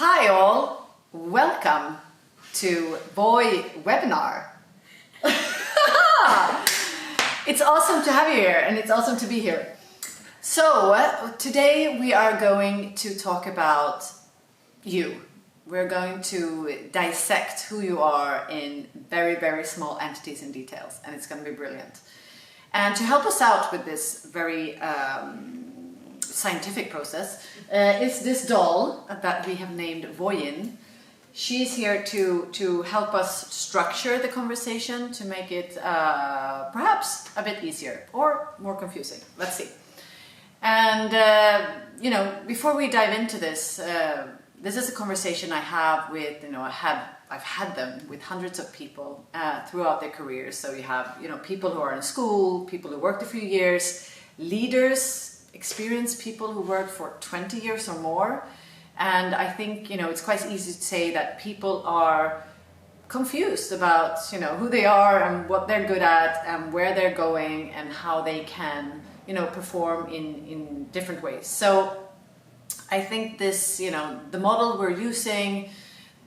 Hi all, welcome to Boy Webinar. It's awesome to have you here and it's awesome to be here. So today we are going to talk about you. We're going to dissect who you are in very, very small entities and details, and it's going to be brilliant. And to help us out with this very scientific process is this doll that we have named Voyin. She's here to help us structure the conversation, to make it perhaps a bit easier or more confusing. Let's see. And before we dive into this, this is a conversation I have with, I've had them with hundreds of people throughout their careers. So you have, people who are in school, people who worked a few years, leaders, experienced people who work for 20 years or more. And I think, it's quite easy to say that people are confused about, who they are and what they're good at and where they're going and how they can, perform in different ways. So I think this, the model we're using,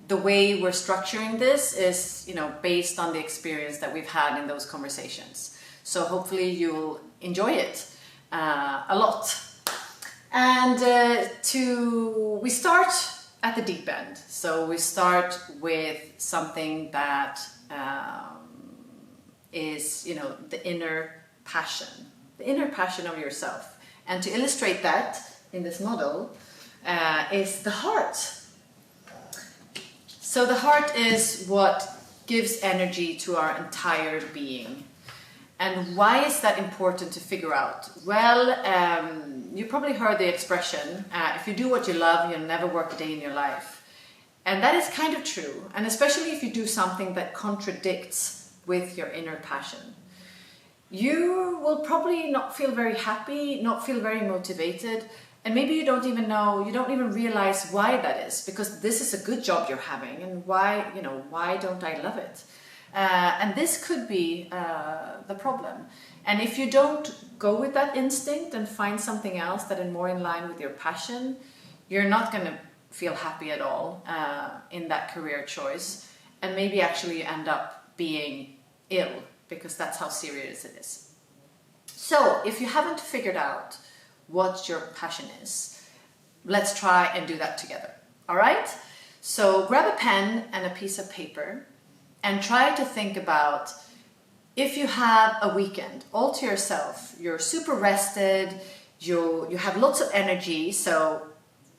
the way we're structuring this is, based on the experience that we've had in those conversations. So hopefully you'll enjoy it a lot. And we start at the deep end. So we start with something that is, the inner passion of yourself. And to illustrate that in this model is the heart. So the heart is what gives energy to our entire being. And why is that important to figure out? Well, you probably heard the expression, if you do what you love, you'll never work a day in your life. And that is kind of true. And especially if you do something that contradicts with your inner passion. You will probably not feel very happy, not feel very motivated. And maybe you don't even realize why that is, because this is a good job you're having. And why don't I love it? And this could be the problem. And if you don't go with that instinct and find something else that is more in line with your passion, you're not going to feel happy at all in that career choice. And maybe actually you end up being ill, because that's how serious it is. So if you haven't figured out what your passion is, let's try and do that together. All right? So grab a pen and a piece of paper and try to think about, if you have a weekend all to yourself, you're super rested, you have lots of energy, so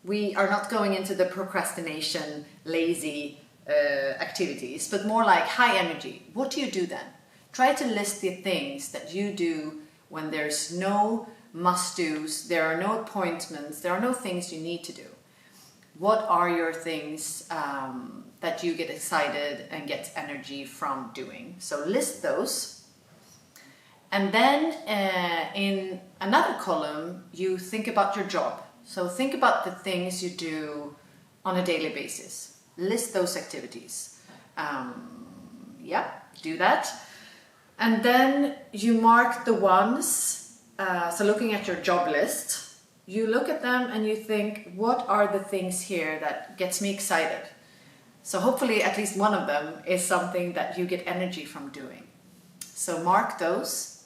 we are not going into the procrastination, lazy activities, but more like high energy. What do you do then? Try to list the things that you do when there's no must-dos, there are no appointments, there are no things you need to do. What are your things that you get excited and get energy from doing? So list those. And then in another column, you think about your job. So think about the things you do on a daily basis. List those activities. Do that. And then you mark the ones, so looking at your job list, you look at them and you think, what are the things here that gets me excited? So hopefully at least one of them is something that you get energy from doing. So mark those.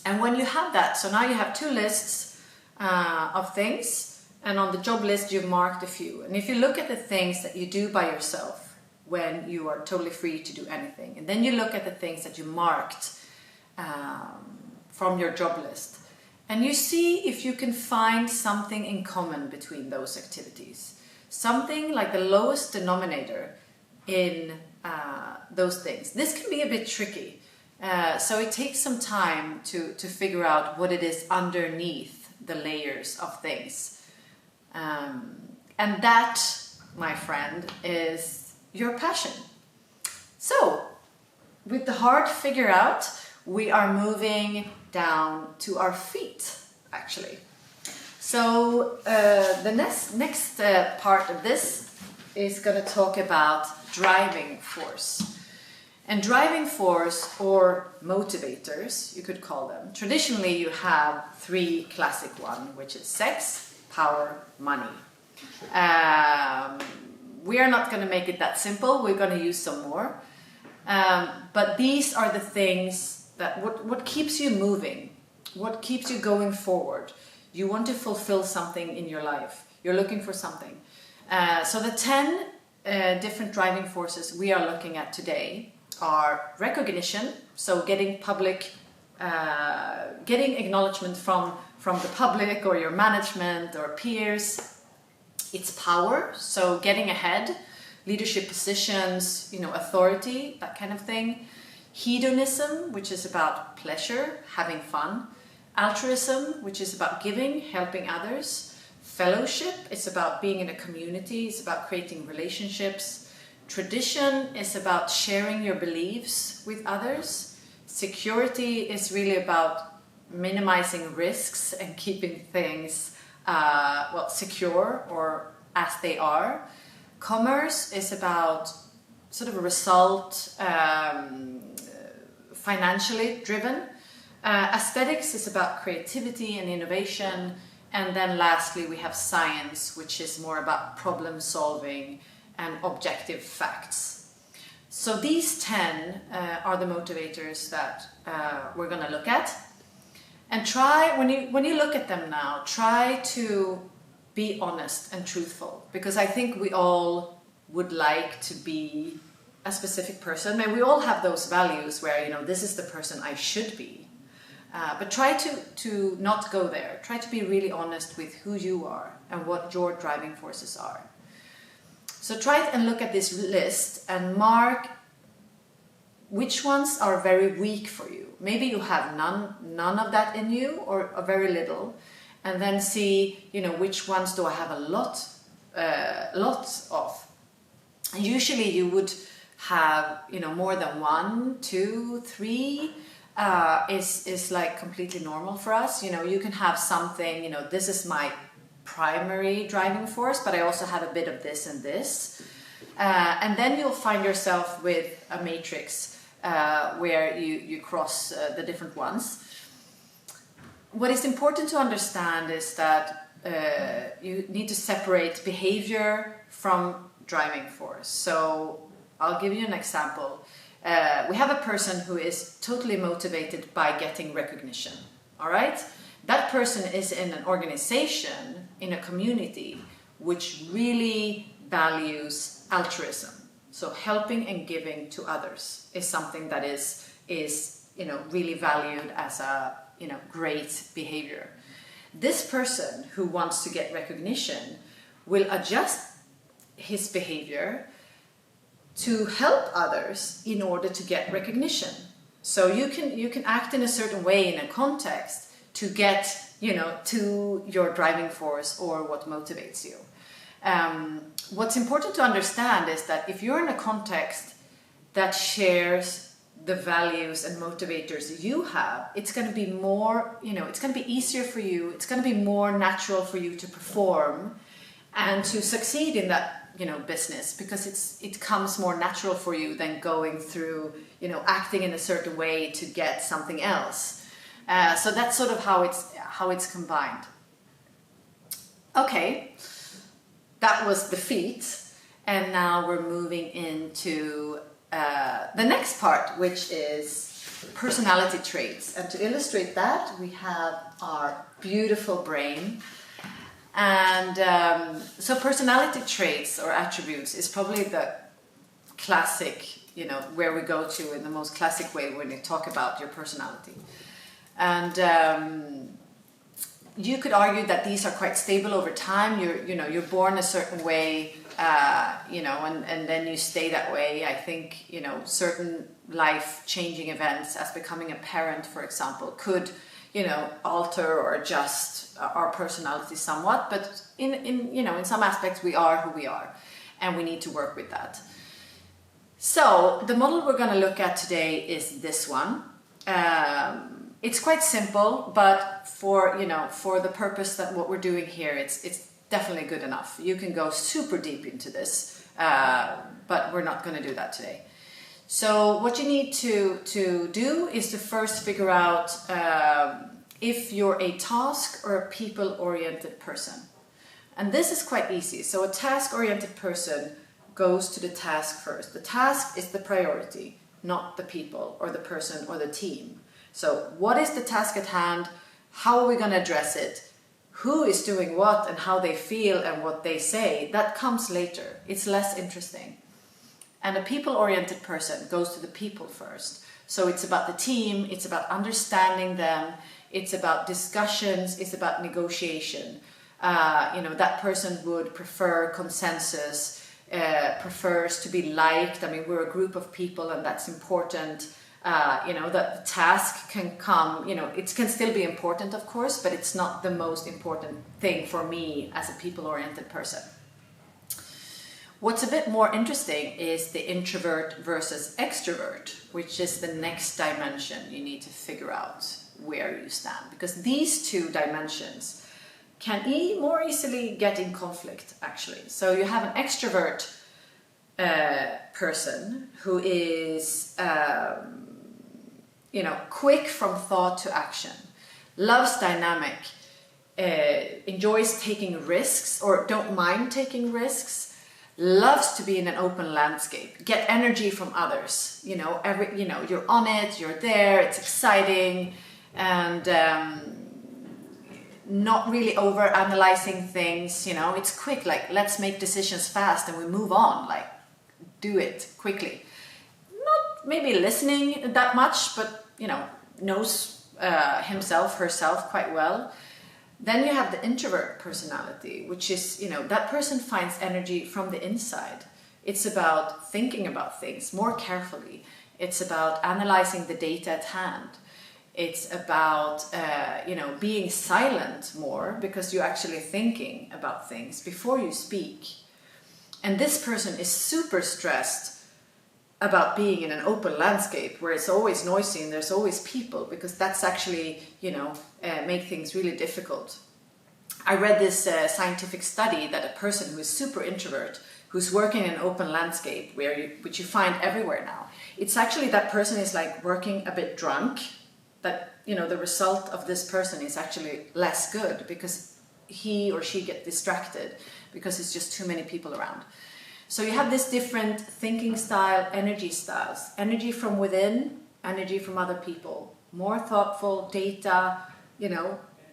And when you have that, so now you have two lists of things, and on the job list you've marked a few. And if you look at the things that you do by yourself when you are totally free to do anything, and then you look at the things that you marked from your job list, and you see if you can find something in common between those activities. Something like the lowest denominator in those things. This can be a bit tricky. So it takes some time to figure out what it is underneath the layers of things. And that, my friend, is your passion. So, with the heart figured out, we are moving down to our feet, actually. So the next part of this is going to talk about driving force. And driving force, or motivators, you could call them. Traditionally, you have three classic ones, which is sex, power, money. we are not going to make it that simple. We're going to use some more. But these are the things that what keeps you moving, what keeps you going forward. You want to fulfill something in your life. You're looking for something. So the 10 different driving forces we are looking at today are recognition, so getting getting acknowledgement from the public or your management or peers. It's power, so getting ahead, leadership positions, authority, that kind of thing. Hedonism, which is about pleasure, having fun. Altruism, which is about giving, helping others. Fellowship, it's about being in a community, it's about creating relationships. Tradition is about sharing your beliefs with others. Security is really about minimizing risks and keeping things secure or as they are. Commerce is about sort of a result, financially driven. Aesthetics is about creativity and innovation. And then lastly, we have science, which is more about problem solving and objective facts. So these 10 are the motivators that we're going to look at. And try, when you look at them now, try to be honest and truthful, because I think we all would like to be a specific person. And we all have those values where, this is the person I should be. But try to not go there. Try to be really honest with who you are and what your driving forces are. So try and look at this list and mark which ones are very weak for you. Maybe you have none of that in you, or very little, and then see, which ones do I have a lots of. And usually you would have, more than 1, 2, 3. Is like completely normal for us. You can have something, this is my primary driving force, but I also have a bit of this and this. And then you'll find yourself with a matrix where you cross the different ones. What is important to understand is that you need to separate behavior from driving force. So I'll give you an example. We have a person who is totally motivated by getting recognition. All right? That person is in an organization, in a community, which really values altruism. So helping and giving to others is something that is really valued as a great behavior. This person who wants to get recognition will adjust his behavior to help others in order to get recognition. So you can act in a certain way in a context to get to your driving force or what motivates you. What's important to understand is that if you're in a context that shares the values and motivators you have, it's going to be more, it's going to be easier for you, it's going to be more natural for you to perform and to succeed in that business, because it comes more natural for you than going through acting in a certain way to get something else. So that's sort of how it's combined. Okay, that was the feet, and now we're moving into the next part, which is personality traits. And to illustrate that, we have our beautiful brain. And so personality traits or attributes is probably the classic, where we go to in the most classic way when you talk about your personality. And you could argue that these are quite stable over time. You're born a certain way, and then you stay that way. I think, certain life-changing events, as becoming a parent, for example, could alter or adjust our personality somewhat, but in some aspects we are who we are, and we need to work with that. So the model we're going to look at today is this one. It's quite simple, but for the purpose that what we're doing here, it's definitely good enough. You can go super deep into this, but we're not going to do that today. So what you need to do is to first figure out if you're a task or a people-oriented person. And this is quite easy. So a task-oriented person goes to the task first. The task is the priority, not the people or the person or the team. So what is the task at hand? How are we going to address it? Who is doing what and how they feel and what they say? That comes later. It's less interesting. And a people-oriented person goes to the people first. So it's about the team, it's about understanding them, it's about discussions, it's about negotiation. That person would prefer consensus, prefers to be liked. I mean, we're a group of people and that's important. That the task can come, it can still be important, of course, but it's not the most important thing for me as a people-oriented person. What's a bit more interesting is the introvert versus extrovert, which is the next dimension you need to figure out where you stand, because these two dimensions can more easily get in conflict, actually. So you have an extrovert person who is quick from thought to action, loves dynamic, enjoys taking risks or don't mind taking risks, loves to be in an open landscape, get energy from others. You're on it, you're there, it's exciting, and not really over analyzing things. It's quick, like let's make decisions fast and we move on, like do it quickly. Not maybe listening that much, but knows himself, herself quite well. Then you have the introvert personality, which is, that person finds energy from the inside. It's about thinking about things more carefully. It's about analyzing the data at hand. It's about, being silent more because you're actually thinking about things before you speak. And this person is super stressed about being in an open landscape where it's always noisy and there's always people, because that's actually, make things really difficult. I read this scientific study that a person who is super introvert, who's working in an open landscape, which you find everywhere now, it's actually that person is like working a bit drunk, that, the result of this person is actually less good because he or she gets distracted because it's just too many people around. So you have this different thinking style, energy styles. Energy from within, energy from other people. More thoughtful, data,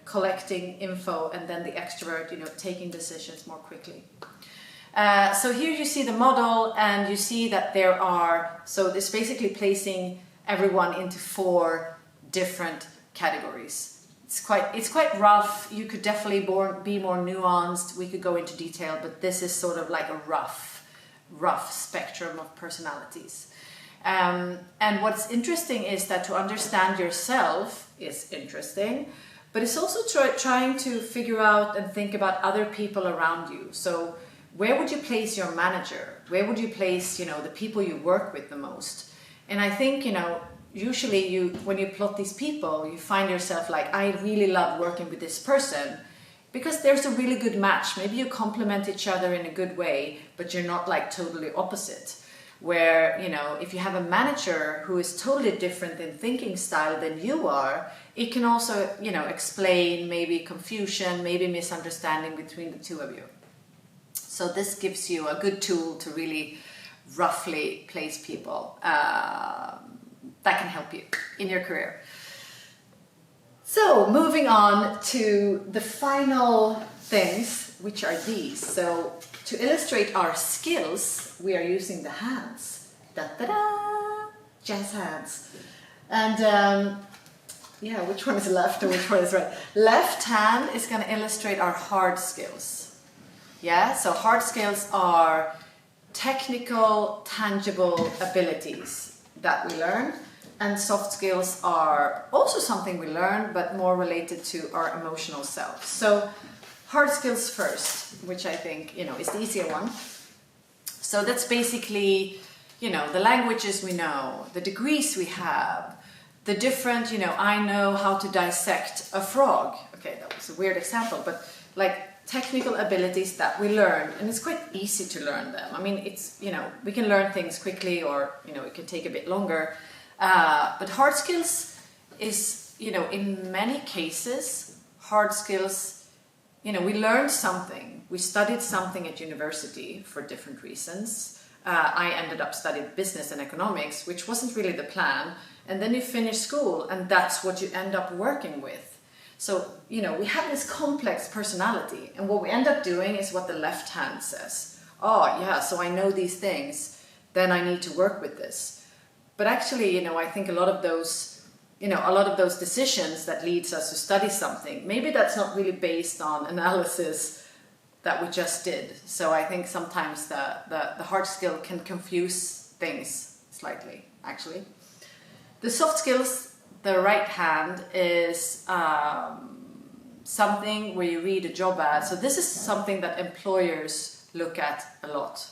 collecting info, and then the extrovert, taking decisions more quickly. So here you see the model, and you see that so this basically placing everyone into 4 different categories. It's quite rough. You could definitely be more nuanced. We could go into detail, but this is sort of like a rough spectrum of personalities. And what's interesting is that to understand yourself is interesting, but it's also trying to figure out and think about other people around you. So where would you place your manager? Where would you place, the people you work with the most? And I think, usually when you plot these people, you find yourself like, I really love working with this person, because there's a really good match. Maybe you complement each other in a good way, but you're not like totally opposite. Where, if you have a manager who is totally different in thinking style than you are, it can also, explain maybe confusion, maybe misunderstanding between the two of you. So this gives you a good tool to really roughly place people that can help you in your career. So moving on to the final things, which are these. So to illustrate our skills, we are using the hands. Da-da-da! Jazz hands. And which one is left and which one is right? Left hand is going to illustrate our hard skills. Yeah, so hard skills are technical, tangible abilities that we learn. And soft skills are also something we learn, but more related to our emotional self. So hard skills first, which I think, is the easier one. So that's basically, the languages we know, the degrees we have, the different, I know how to dissect a frog. Okay, that was a weird example, but like technical abilities that we learn, and it's quite easy to learn them. I mean, it's, we can learn things quickly, or, it can take a bit longer. But hard skills is, in many cases, hard skills, we learned something. we studied something at university for different reasons. I ended up studying business and economics, which wasn't really the plan. And then you finish school and that's what you end up working with. So, you know, we have this complex personality, and what we end up doing is what the left hand says. Oh yeah, so I know these things, then I need to work with this. But actually, you know, I think a lot of those decisions that leads us to study something, maybe that's not really based on analysis that we just did. So I think sometimes the hard skill can confuse things slightly, actually. The soft skills, the right hand, is something where you read a job ad. So this is something that employers look at a lot.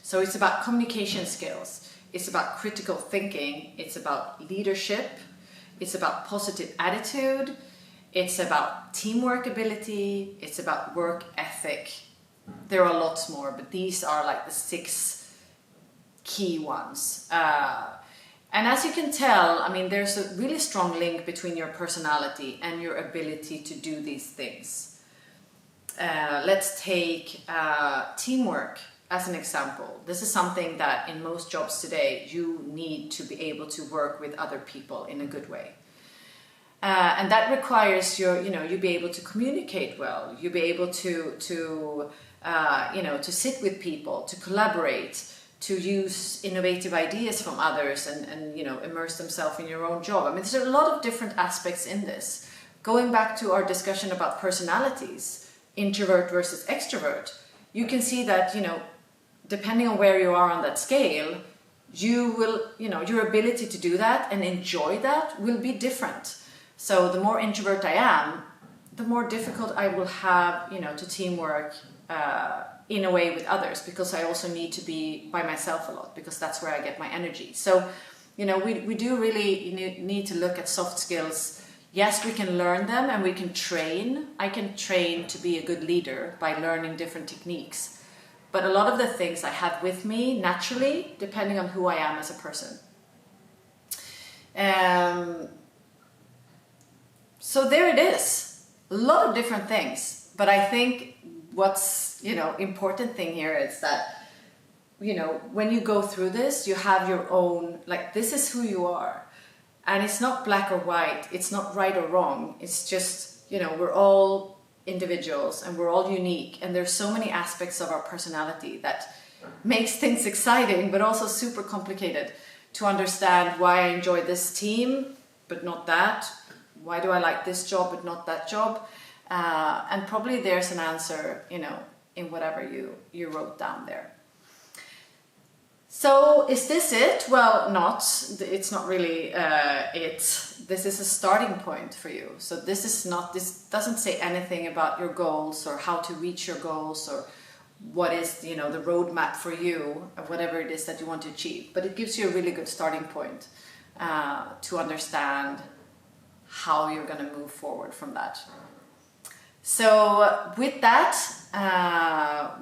So it's about communication skills. It's about critical thinking, it's about leadership, it's about positive attitude, it's about teamwork ability, it's about work ethic. There are lots more, but these are like the 6 key ones. And as you can tell, I mean, there's a really strong link between your personality and your ability to do these things. Let's take teamwork as an example. This is something that in most jobs today, you need to be able to work with other people in a good way. And that requires you be able to communicate well, you be able to sit with people, to collaborate, to use innovative ideas from others and immerse themselves in your own job. I mean, there's a lot of different aspects in this. Going back to our discussion about personalities, introvert versus extrovert, you can see that, depending on where you are on that scale, you will, your ability to do that and enjoy that will be different. So the more introvert I am, the more difficult I will have, to teamwork in a way with others, because I also need to be by myself a lot, because that's where I get my energy. So, we do really need to look at soft skills. Yes, we can learn them and we can train. I can train to be a good leader by learning different techniques. But a lot of the things I have with me naturally, depending on who I am as a person. So there it is. A lot of different things. But I think what's, important thing here is that, when you go through this, you have your own, this is who you are. And it's not black or white. It's not right or wrong. It's just, we're all individuals and we're all unique, and there's so many aspects of our personality that makes things exciting but also super complicated to understand why I enjoy this team but not that, why do I like this job but not that job, and probably there's an answer in whatever you wrote down there. So is this it? Well, it's not really it. This is a starting point for you. So this doesn't say anything about your goals or how to reach your goals or what is, the roadmap for you, or whatever it is that you want to achieve. But it gives you a really good starting point to understand how you're going to move forward from that. So with that,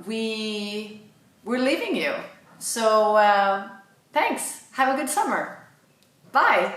we're leaving you. So thanks. Have a good summer. Bye.